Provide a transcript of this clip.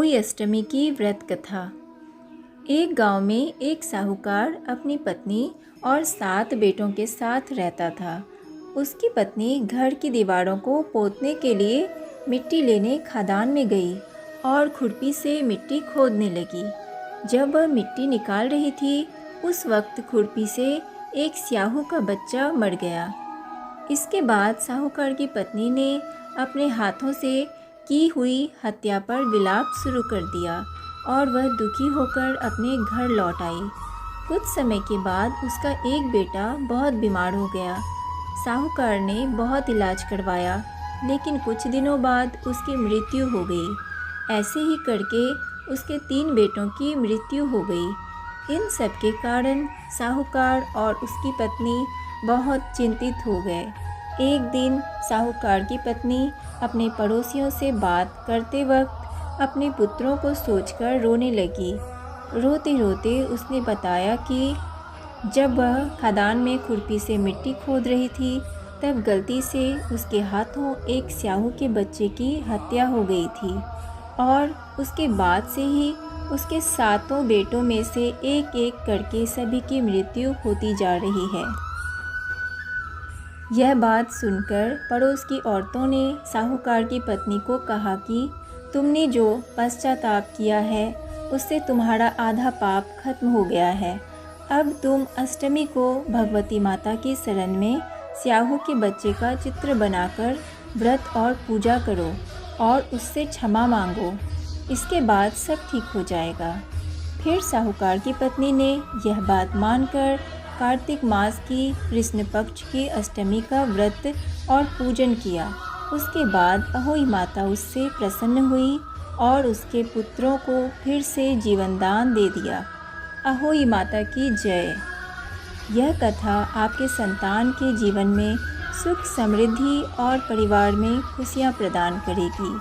अहोई अष्टमी की व्रत कथा। एक गांव में एक साहूकार अपनी पत्नी और 7 बेटों के साथ रहता था। उसकी पत्नी घर की दीवारों को पोतने के लिए मिट्टी लेने खदान में गई और खुरपी से मिट्टी खोदने लगी। जब वह मिट्टी निकाल रही थी, उस वक्त खुरपी से एक स्याहू का बच्चा मर गया। इसके बाद साहूकार की पत्नी ने अपने हाथों से की हुई हत्या पर विलाप शुरू कर दिया और वह दुखी होकर अपने घर लौट आई। कुछ समय के बाद उसका एक बेटा बहुत बीमार हो गया। साहूकार ने बहुत इलाज करवाया, लेकिन कुछ दिनों बाद उसकी मृत्यु हो गई। ऐसे ही करके उसके 3 बेटों की मृत्यु हो गई। इन सब के कारण साहूकार और उसकी पत्नी बहुत चिंतित हो गए। एक दिन साहूकार की पत्नी अपने पड़ोसियों से बात करते वक्त अपने पुत्रों को सोचकर रोने लगी। रोते रोते उसने बताया कि जब वह खदान में खुरपी से मिट्टी खोद रही थी, तब गलती से उसके हाथों एक स्याहू के बच्चे की हत्या हो गई थी और उसके बाद से ही उसके 7 बेटों में से एक एक करके सभी की मृत्यु होती जा रही है। यह बात सुनकर पड़ोस की औरतों ने साहूकार की पत्नी को कहा कि तुमने जो पश्चाताप किया है, उससे तुम्हारा आधा पाप खत्म हो गया है। अब तुम अष्टमी को भगवती माता की शरण में स्याहू के बच्चे का चित्र बनाकर व्रत और पूजा करो और उससे क्षमा मांगो। इसके बाद सब ठीक हो जाएगा। फिर साहूकार की पत्नी ने यह बात मानकर कार्तिक मास की कृष्ण पक्ष की अष्टमी का व्रत और पूजन किया। उसके बाद अहोई माता उससे प्रसन्न हुई और उसके पुत्रों को फिर से जीवन दान दे दिया। अहोई माता की जय। यह कथा आपके संतान के जीवन में सुख, समृद्धि और परिवार में खुशियाँ प्रदान करेगी।